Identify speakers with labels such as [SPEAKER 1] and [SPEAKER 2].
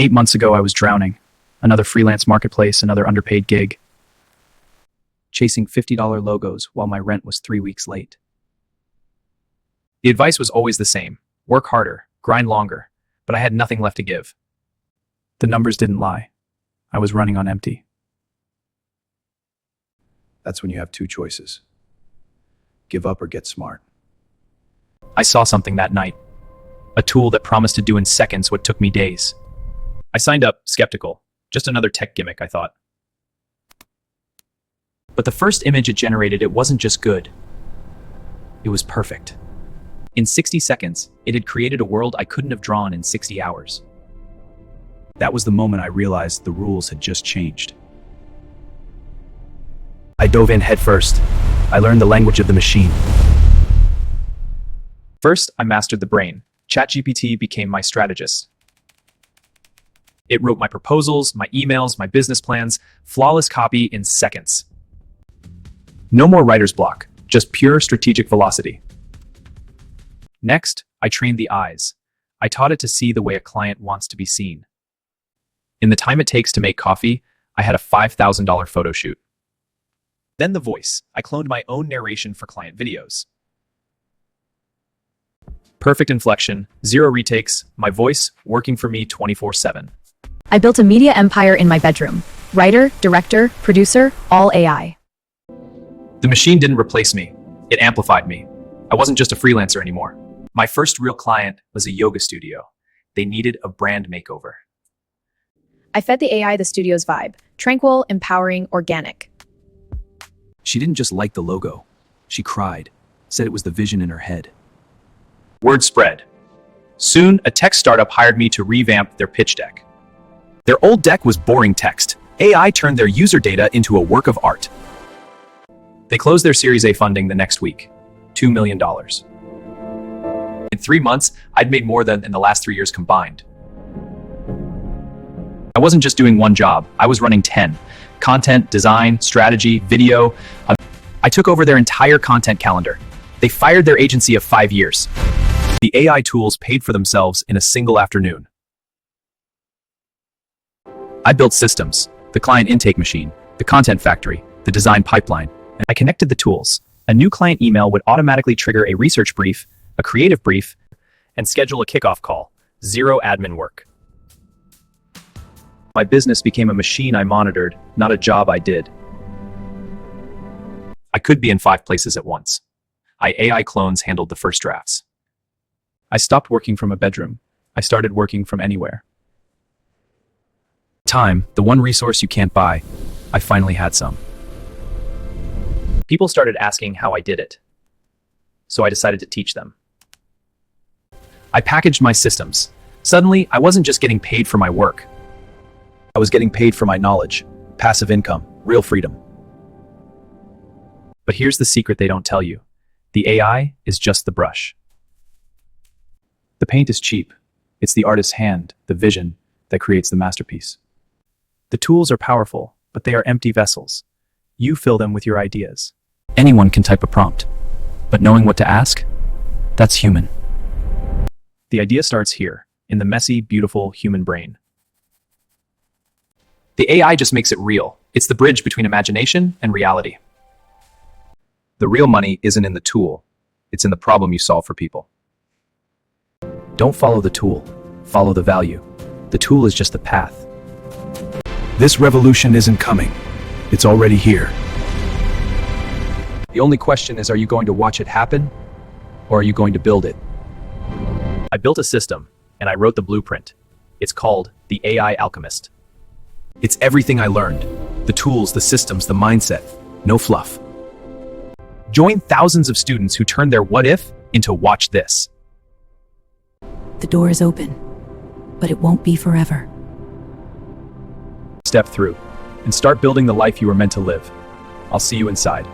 [SPEAKER 1] 8 months ago, I was drowning. Another freelance marketplace, another underpaid gig. Chasing $50 logos while my rent was 3 weeks late. The advice was always the same. Work harder, grind longer, but I had nothing left to give. The numbers didn't lie. I was running on empty.
[SPEAKER 2] That's when you have two choices. Give up or get smart.
[SPEAKER 1] I saw something that night. A tool that promised to do in seconds what took me days. I signed up, skeptical. Just another tech gimmick, I thought. But the first image it generated, it wasn't just good. It was perfect. In 60 seconds, it had created a world I couldn't have drawn in 60 hours.
[SPEAKER 2] That was the moment I realized the rules had just changed. I dove in headfirst. I learned the language of the machine.
[SPEAKER 1] First, I mastered the brain. ChatGPT became my strategist. It wrote my proposals, my emails, my business plans, flawless copy in seconds. No more writer's block, just pure strategic velocity. Next, I trained the eyes. I taught it to see the way a client wants to be seen. In the time it takes to make coffee, I had a $5,000 photo shoot. Then the voice. I cloned my own narration for client videos. Perfect inflection, 0 retakes, my voice working for me 24/7.
[SPEAKER 3] I built a media empire in my bedroom. Writer, director, producer, all AI.
[SPEAKER 1] The machine didn't replace me. It amplified me. I wasn't just a freelancer anymore. My first real client was a yoga studio. They needed a brand makeover.
[SPEAKER 3] I fed the AI the studio's vibe. Tranquil, empowering, organic.
[SPEAKER 2] She didn't just like the logo. She cried, said it was the vision in her head.
[SPEAKER 1] Word spread. Soon, a tech startup hired me to revamp their pitch deck. Their old deck was boring text. AI turned their user data into a work of art. They closed their Series A funding the next week, $2 million. In 3 months, I'd made more than in the last 3 years combined. I wasn't just doing one job, I was running 10. Content, design, strategy, video. I took over their entire content calendar. They fired their agency of 5 years. The AI tools paid for themselves in a single afternoon. I built systems, the client intake machine, the content factory, the design pipeline. I connected the tools. A new client email would automatically trigger a research brief, a creative brief, and schedule a kickoff call. 0 admin work. My business became a machine I monitored, not a job I did. I could be in 5 places at once. AI clones handled the first drafts. I stopped working from a bedroom. I started working from anywhere. Time, the one resource you can't buy. I finally had some. People started asking how I did it. So I decided to teach them. I packaged my systems. Suddenly, I wasn't just getting paid for my work.
[SPEAKER 2] I was getting paid for my knowledge, passive income, real freedom.
[SPEAKER 1] But here's the secret they don't tell you. The AI is just the brush.
[SPEAKER 2] The paint is cheap. It's the artist's hand, the vision, that creates the masterpiece.
[SPEAKER 1] The tools are powerful, but they are empty vessels. You fill them with your ideas.
[SPEAKER 2] Anyone can type a prompt, but knowing what to ask, that's human.
[SPEAKER 1] The idea starts here, in the messy, beautiful human brain. The AI just makes it real. It's the bridge between imagination and reality.
[SPEAKER 2] The real money isn't in the tool. It's in the problem you solve for people. Don't follow the tool. Follow the value. The tool is just the path. This revolution isn't coming. It's already here. The only question is, are you going to watch it happen? Or are you going to build it?
[SPEAKER 1] I built a system, and I wrote the blueprint. It's called the AI Alchemist.
[SPEAKER 2] It's everything I learned. The tools, the systems, the mindset. No fluff.
[SPEAKER 1] Join thousands of students who turn their what if into watch this.
[SPEAKER 4] The door is open, but it won't be forever.
[SPEAKER 1] Step through and start building the life you were meant to live. I'll see you inside.